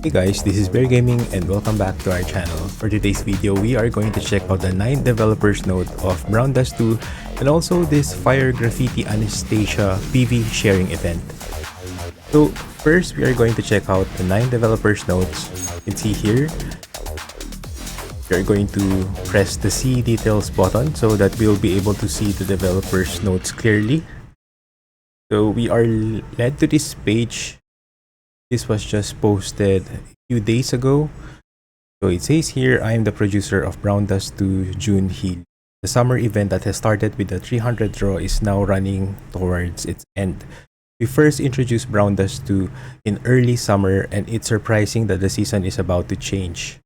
Hey guys, this is Bear Gaming and welcome back to our channel. For today's video, we are going to check out the 9 developers note of Brown Dust 2 and also this Fire Graffiti Anastasia PV sharing event. So first, we are going to check out the 9 developers notes. You can see here, we are going to press the See Details button so that we'll be able to see the developers notes clearly. So we are led to this page. This was just posted a few days ago. So it says here, I am the producer of Brown Dust 2 June Heal. The summer event that has started with the 300 draw is now running towards its end. We first introduced Brown Dust 2 in early summer, and it's surprising that the season is about to change.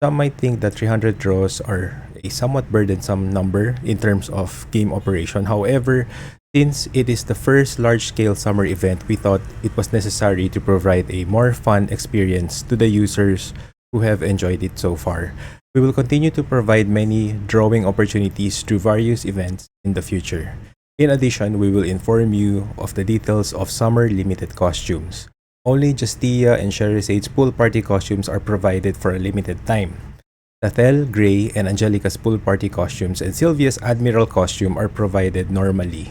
Some might think that 300 draws are a somewhat burdensome number in terms of game operation. However, since it is the first large-scale summer event, we thought it was necessary to provide a more fun experience to the users who have enjoyed it so far. We will continue to provide many drawing opportunities through various events in the future. In addition, we will inform you of the details of summer limited costumes. Only Justia and Sherisade's pool party costumes are provided for a limited time. Lathel, Gray, and Angelica's pool party costumes and Sylvia's Admiral costume are provided normally.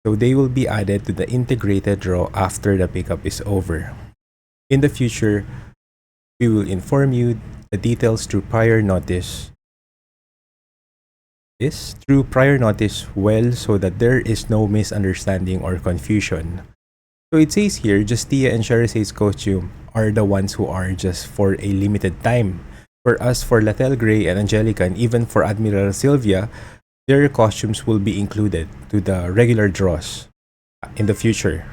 So they will be added to the integrated draw after the pickup is over. In the future, we will inform you the details through prior notice. Through prior notice well so that there is no misunderstanding or confusion. So it says here, Justia and Sherisade's costume are the ones who are just for a limited time. For us, for Lathel, Gray, and Angelica, and even for Admiral Sylvia, their costumes will be included to the regular draws in the future.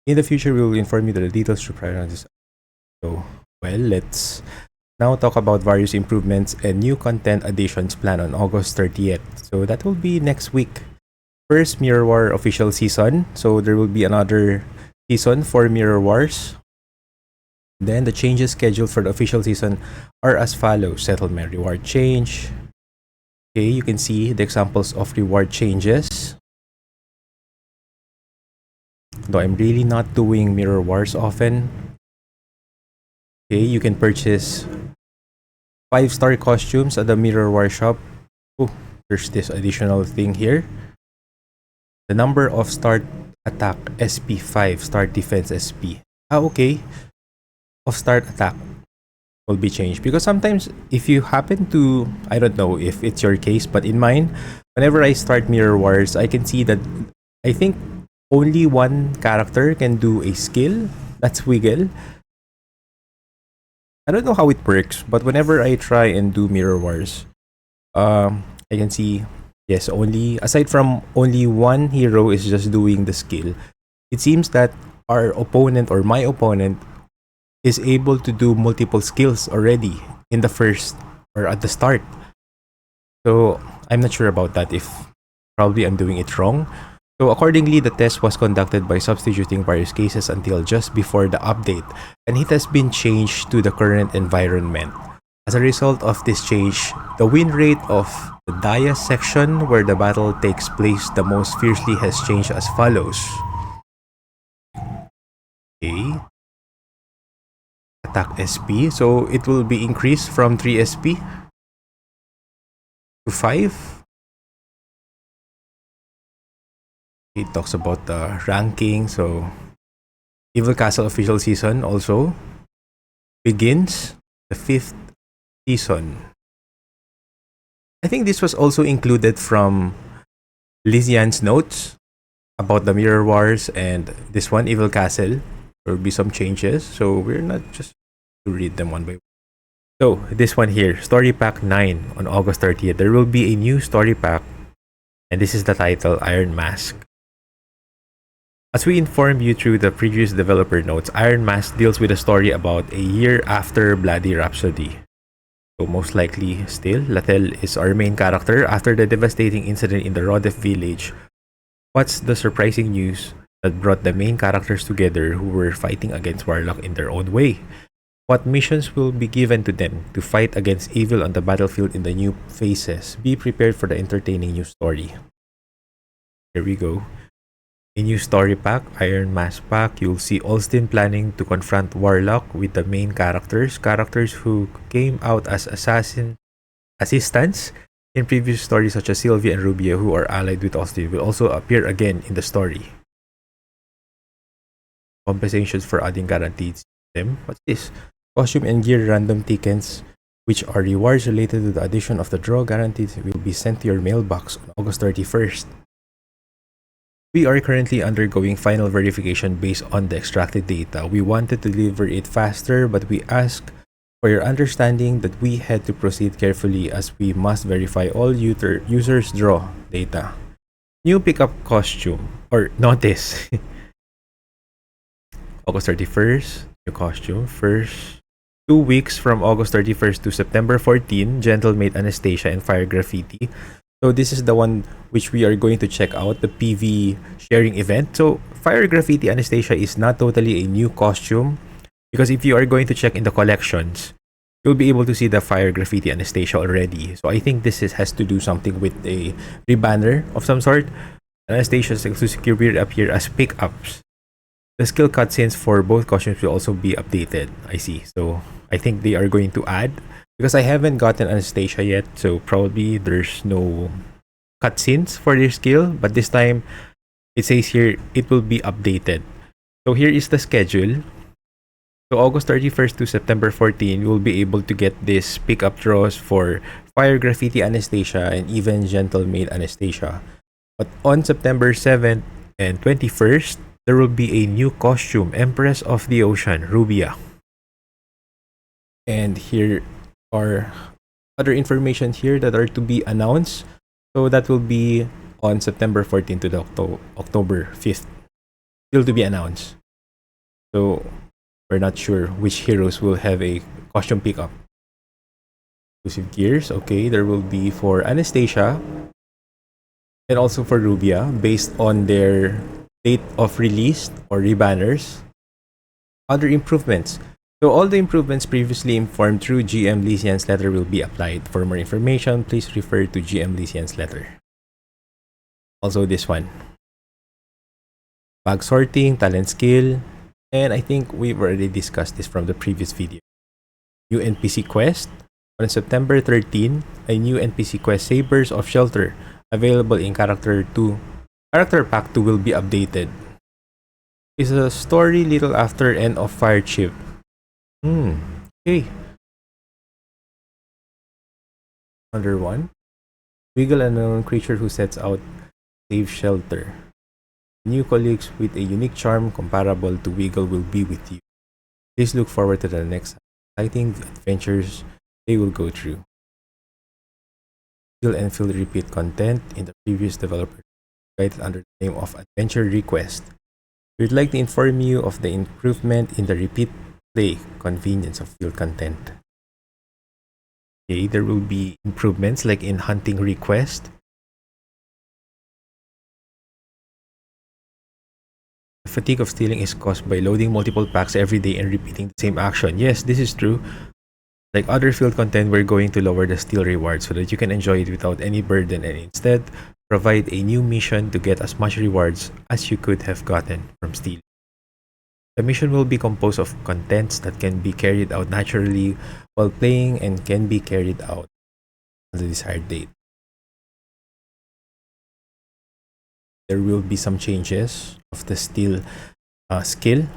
In the future, we will inform you the details through prior notice. So, well, let's now talk about various improvements and new content additions planned on August 30th. So that will be next week. First, Mirror War official season. So there will be another season for Mirror Wars. Then the changes scheduled for the official season are as follows. Settlement reward change. Okay, you can see the examples of reward changes. Though I'm really not doing Mirror Wars often. Okay, you can purchase 5-star costumes at the Mirror War shop. Oh, there's this additional thing here. The number of start attack SP 5, start defense SP. Okay. Of start attack will be changed because sometimes if you happen to, I don't know if it's your case, but in mine, whenever I start Mirror Wars, I can see that I think only one character can do a skill. That's Wiggle. I don't know how it works, but whenever I try and do Mirror Wars, I can see, yes, only aside from only one hero is just doing the skill. It seems that our opponent or my opponent is able to do multiple skills already in the first or at the start. So I'm not sure about that, if probably I'm doing it wrong. So accordingly, the test was conducted by substituting various cases until just before the update, and it has been changed to the current environment. As a result of this change, the win rate of the Dais section where the battle takes place the most fiercely has changed as follows. Okay. Attack SP, so it will be increased from 3 SP to 5. It talks about the ranking, so Evil Castle official season also begins the 5th season. I think this was also included from Lysian's notes about the Mirror Wars and this one, Evil Castle. There will be some changes, so we're not just to read them one by one. So this one here, Story Pack 9 on August 30th. There will be a new story pack, and this is the title, Iron Mask. As we informed you through the previous developer notes, Iron Mask deals with a story about a year after Bloody Rhapsody. So most likely still, Lathel is our main character after the devastating incident in the Rodef village. What's the surprising news that brought the main characters together who were fighting against Warlock in their own way? What missions will be given to them to fight against evil on the battlefield in the new phases? Be prepared for the entertaining new story. Here we go. A new story pack, Iron Mask pack, you'll see Olstin planning to confront Warlock with the main characters who came out as assistants in previous stories such as Sylvia and Rubia who are allied with Austin will also appear again in the story. Compensations for adding guaranteed system. What's this? Costume and gear random tickets, which are rewards related to the addition of the draw guaranteed, will be sent to your mailbox on August 31st. We are currently undergoing final verification based on the extracted data. We wanted to deliver it faster, but we ask for your understanding that we had to proceed carefully as we must verify all users' draw data. New pickup costume or notice. August 31st, new costume. First 2 weeks from August 31st to September 14, Gentle Maid Anastasia and Fire Graffiti. So this is the one which we are going to check out, the PV sharing event. So Fire Graffiti Anastasia is not totally a new costume because if you are going to check in the collections, you'll be able to see the Fire Graffiti Anastasia already. So I think has to do something with a rebanner of some sort. Anastasia's exclusive gear will appear as pickups. The skill cutscenes for both costumes will also be updated. I see. So I think they are going to add, because I haven't gotten Anastasia yet, so probably there's no cutscenes for their skill, but this time it says here it will be updated. So here is the schedule. So August 31st to September 14, you will be able to get this pickup draws for Fire Graffiti Anastasia and even Gentle Maid Anastasia. But on September 7th and 21st, there will be a new costume, Empress of the Ocean, Rubia. And here are other information here that are to be announced. So that will be on September 14th to the October 5th. Still to be announced. So we're not sure which heroes will have a costume pickup. Exclusive gears, okay, there will be for Anastasia and also for Rubia based on their date of release or rebanners. Other improvements. So all the improvements previously informed through GM Lysian's letter will be applied. For more information, please refer to GM Lysian's letter. Also this one. Bag sorting, talent skill, and I think we've already discussed this from the previous video. New NPC quest. On September 13, a new NPC quest, Sabers of Shelter, available in Character Pack 2 will be updated. It's a story little after end of Fire Chip. Okay. Under 1. Wiggle, an unknown creature who sets out save shelter. New colleagues with a unique charm comparable to Wiggle will be with you. Please look forward to the next exciting adventures they will go through. Fill and fill repeat content in the previous developer guided under the name of Adventure Request. We'd like to inform you of the improvement in the repeat play convenience of field content. Okay, there will be improvements like in hunting request. The fatigue of stealing is caused by loading multiple packs every day and repeating the same action. Yes, this is true. Like other field content, we're going to lower the steal reward so that you can enjoy it without any burden and instead provide a new mission to get as much rewards as you could have gotten from steal. The mission will be composed of contents that can be carried out naturally while playing and can be carried out on the desired date. There will be some changes of the steal skill,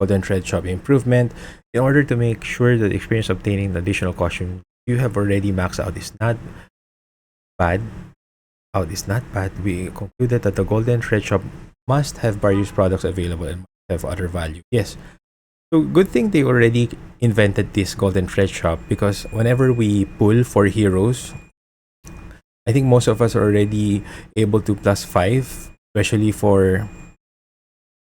Golden Thread Shop improvement. In order to make sure that the experience obtaining the additional costume you have already maxed out is not bad, we concluded that the Golden Thread Shop must have various products available and must have other value. Yes. So good thing they already invented this Golden Thread Shop, because whenever we pull for heroes, I think most of us are already able to +5, especially for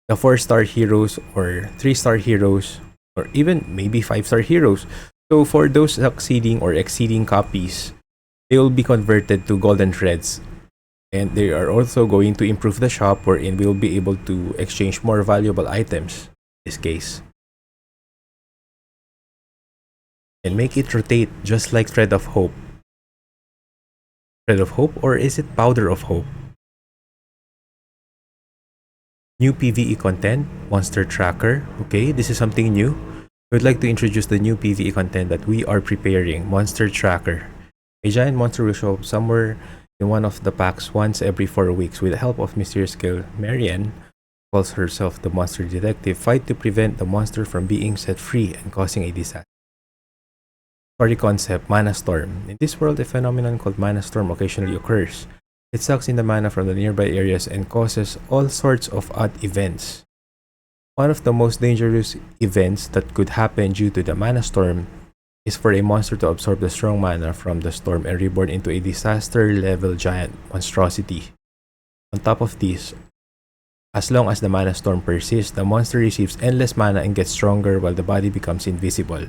the 4-star heroes or 3-star heroes or even maybe 5-star heroes. So for those succeeding or exceeding copies, they will be converted to golden threads. And they are also going to improve the shop wherein we will be able to exchange more valuable items in this case. And make it rotate just like Thread of Hope. Thread of Hope, or is it Powder of Hope? New PvE content, Monster Tracker. Okay, this is something new. We'd like to introduce the new PvE content that we are preparing, Monster Tracker. A giant monster will show up somewhere in one of the packs once every 4 weeks. With the help of mysterious girl Marianne, calls herself the Monster Detective, fight to prevent the monster from being set free and causing a disaster. Story concept, Mana Storm. In this world, a phenomenon called Mana Storm occasionally occurs. It sucks in the mana from the nearby areas and causes all sorts of odd events. One of the most dangerous events that could happen due to the Mana Storm is for a monster to absorb the strong mana from the storm and reborn into a disaster-level giant monstrosity. On top of this, as long as the Mana Storm persists, the monster receives endless mana and gets stronger while the body becomes invisible.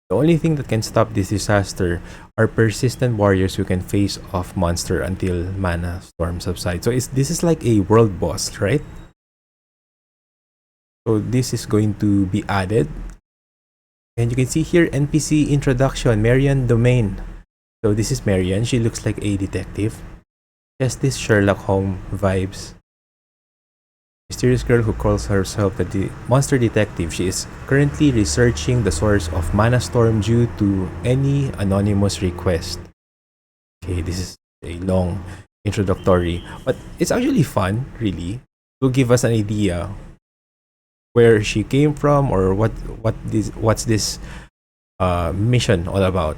The only thing that can stop this disaster are persistent warriors who can face off monster until Mana Storm subsides. So this is like a world boss, right? So this is going to be added. And you can see here NPC introduction, Marian Domain. So this is Marian. She looks like a detective. She has this Sherlock Holmes vibes. Mysterious girl who calls herself the Monster Detective. She is currently researching the source of Mana Storm due to any anonymous request. Okay, this is a long introductory, but it's actually fun, really. It will give us an idea where she came from or what's this mission all about.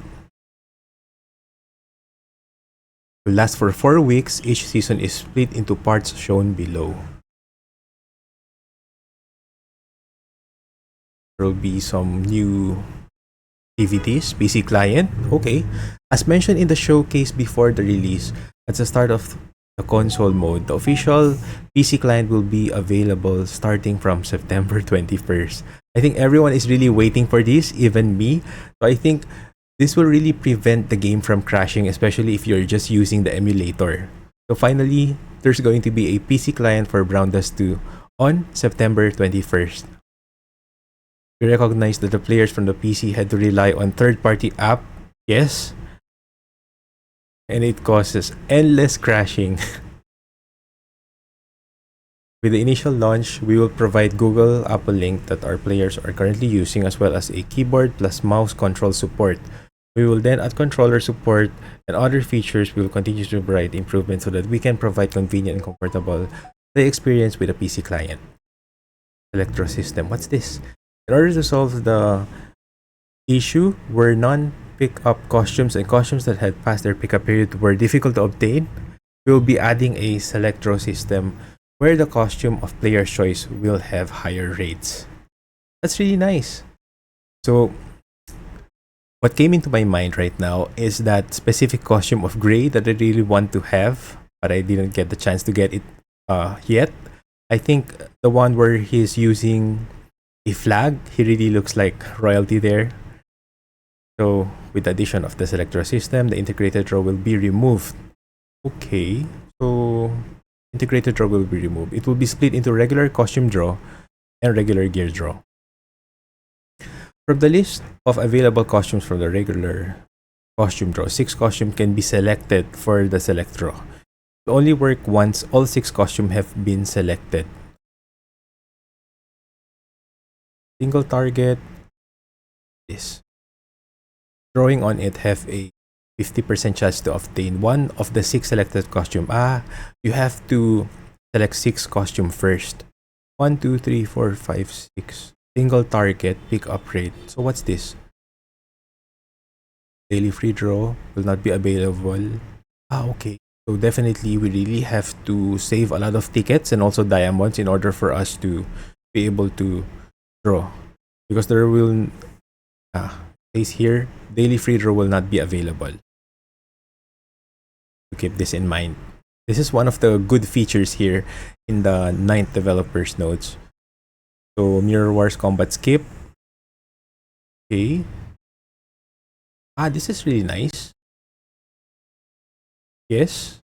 It will last for 4 weeks. Each season is split into parts shown below. There will be some new DVDs, PC client. Okay. As mentioned in the showcase before the release, at the start of the console mode, the official PC client will be available starting from September 21st. I think everyone is really waiting for this, even me. So I think this will really prevent the game from crashing, especially if you're just using the emulator. So finally, there's going to be a PC client for Brown Dust 2 on September 21st. We recognize that the players from the PC had to rely on third-party app. Yes. And it causes endless crashing. With the initial launch, we will provide Google Apple Link that our players are currently using, as well as a keyboard plus mouse control support. We will then add controller support and other features. We will continue to provide improvements so that we can provide convenient and comfortable play experience with a PC client. Electro system. What's this? In order to solve the issue where non-pickup costumes and costumes that had passed their pickup period were difficult to obtain, we will be adding a Selectro system where the costume of player's choice will have higher rates. That's really nice. So what came into my mind right now is that specific costume of Grey that I really want to have, but I didn't get the chance to get it yet. I think the one where he's using a flag, he really looks like royalty there. So with the addition of the Selectro system, the integrated draw will be removed. Okay, so integrated draw will be removed. It will be split into regular costume draw and regular gear draw. From the list of available costumes from the regular costume draw, 6 costumes can be selected for the select draw. It will only work once all 6 costumes have been selected. Single target. This. Drawing on it have a 50% chance to obtain one of the 6 selected costume. You have to select 6 costume first. 1, 2, 3, 4, 5, 6. Single target, pick up rate. So what's this? Daily free draw will not be available. Okay. So definitely we really have to save a lot of tickets and also diamonds in order for us to be able to draw. Because there will says here, daily free draw will not be available. To keep this in mind. This is one of the good features here in the 9th developers notes. So Mirror Wars combat skip. Okay. This is really nice. Yes.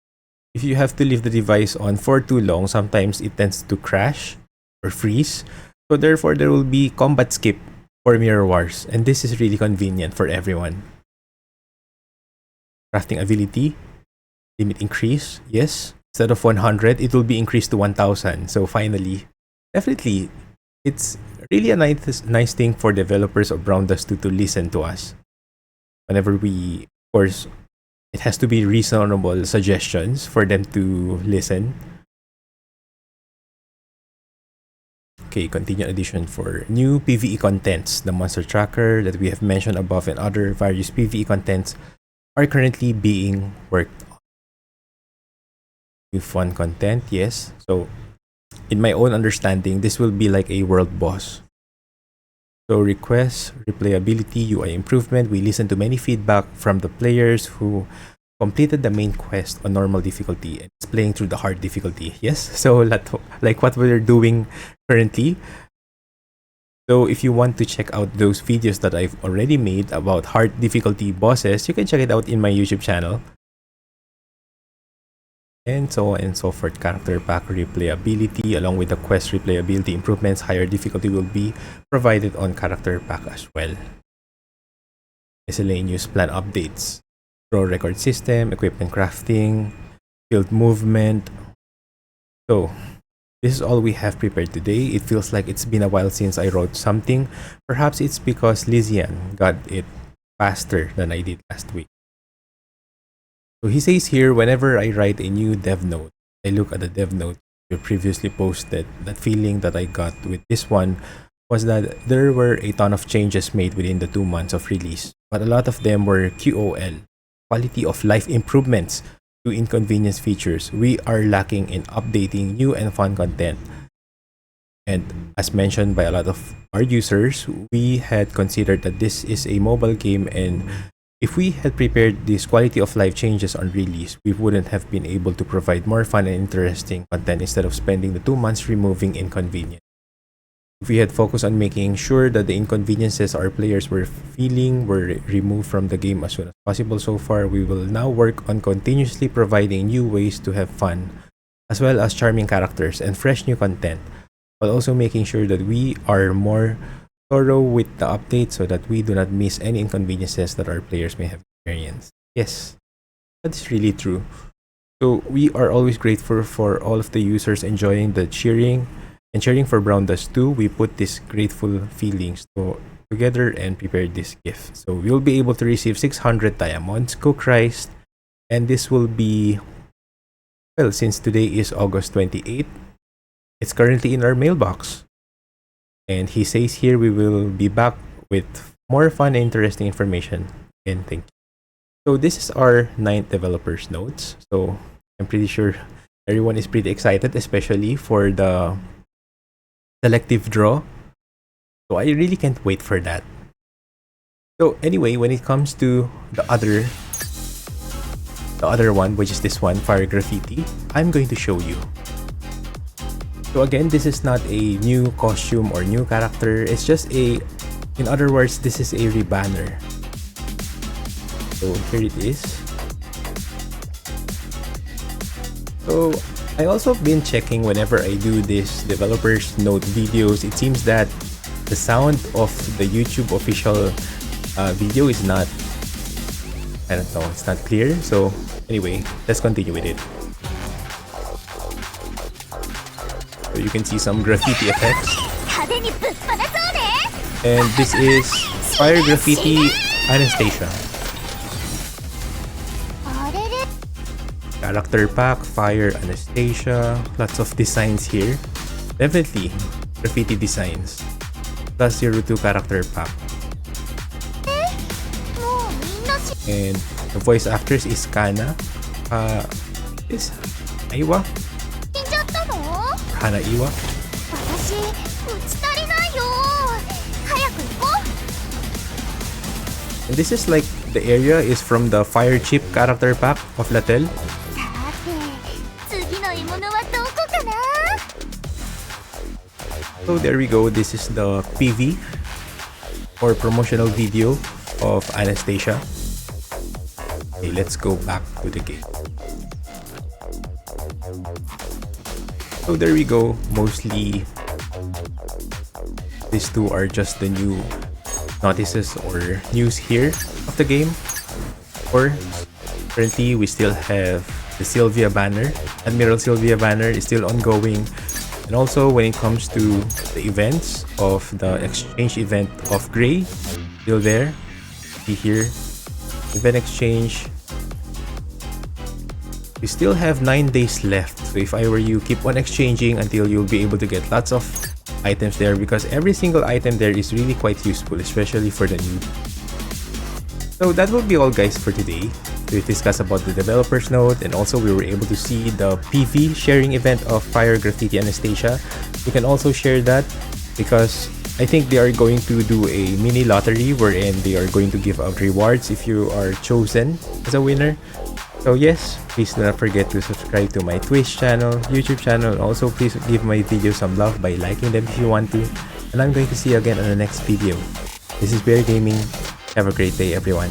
If you have to leave the device on for too long, sometimes it tends to crash or freeze. So therefore, there will be combat skip for Mirror Wars. And this is really convenient for everyone. Crafting ability. Limit increase. Yes. Instead of 100, it will be increased to 1000. So finally, Definitely, it's really a nice thing for developers of Brown Dust to listen to us. Whenever we, of course, it has to be reasonable suggestions for them to listen. Okay, continued addition for new PvE contents. The monster tracker that we have mentioned above and other various PvE contents are currently being worked on. New fun content, yes. So, in my own understanding, this will be like a world boss. So, requests, replayability, UI improvement. We listen to many feedback from the players who completed the main quest on normal difficulty and is playing through the hard difficulty. Yes, so like what we're doing currently. So if you want to check out those videos that I've already made about hard difficulty bosses, you can check it out in my YouTube channel. And so on and so forth. Character pack replayability along with the quest replayability improvements, higher difficulty will be provided on character pack as well. Miscellaneous plan updates. Draw record system, equipment crafting, field movement. So, this is all we have prepared today. It feels like it's been a while since I wrote something. Perhaps it's because Lizian got it faster than I did last week. So he says here, whenever I write a new dev note, I look at the dev note we previously posted. That feeling that I got with this one was that there were a ton of changes made within the 2 months of release, but a lot of them were QOL, quality of life improvements, to inconvenience features. We are lacking in updating new and fun content. And as mentioned by a lot of our users, we had considered that this is a mobile game, and if we had prepared these quality of life changes on release, we wouldn't have been able to provide more fun and interesting content instead of spending the 2 months removing inconvenience. If we had focused on making sure that the inconveniences our players were feeling were removed from the game as soon as possible so far, we will now work on continuously providing new ways to have fun, as well as charming characters and fresh new content, while also making sure that we are more thorough with the updates so that we do not miss any inconveniences that our players may have experienced. Yes, that's really true. So we are always grateful for all of the users enjoying the cheering and cheering for Brown Dust 2. We put these grateful feelings together and prepared this gift. So we'll be able to receive 600 diamonds, cook rice, and this will be, well, since today is August 28th, it's currently in our mailbox. And he says here we will be back with more fun and interesting information. And thank you. So this is our 9th developer's notes. So I'm pretty sure everyone is pretty excited, especially for the selective draw. So I really can't wait for that. So anyway, when it comes to the other one, which is this one, Fire Graffiti, I'm going to show you. So again, this is not a new costume or new character. It's just in other words, this is a rebanner. So here it is. So I also been checking whenever I do this developers note videos. It seems that the sound of the YouTube official video is not, I don't know, it's not clear. So anyway, let's continue with it. So you can see some graffiti effects. And this is Fire Graffiti Anastasia. Character pack, Fire Anastasia. Lots of designs here. Definitely graffiti designs. Plus 02 character pack. And the voice actress is Kana. Is Aiwa? Hana Iwa. And this is like the area is from the Fire Chip character pack of Latel. So there we go. This is the PV or promotional video of Anastasia. Okay, let's go back to the game. So there we go. Mostly these two are just the new notices or news here of the game. Or currently we still have the Sylvia banner. Admiral Sylvia banner is still ongoing. And also when it comes to the events of the exchange event of Gray, still there. See here, event exchange. We still have 9 days left. So if I were you, keep on exchanging until you'll be able to get lots of items there, because every single item there is really quite useful, especially for the new. So that will be all guys for today. We discussed about the developers note, and also we were able to see the PV sharing event of Fire Graffiti Anastasia. You can also share that because I think they are going to do a mini lottery wherein they are going to give out rewards if you are chosen as a winner. So yes, please do not forget to subscribe to my Twitch channel, YouTube channel, and also please give my videos some love by liking them if you want to. And I'm going to see you again on the next video. This is Bear Gaming. Have a great day everyone.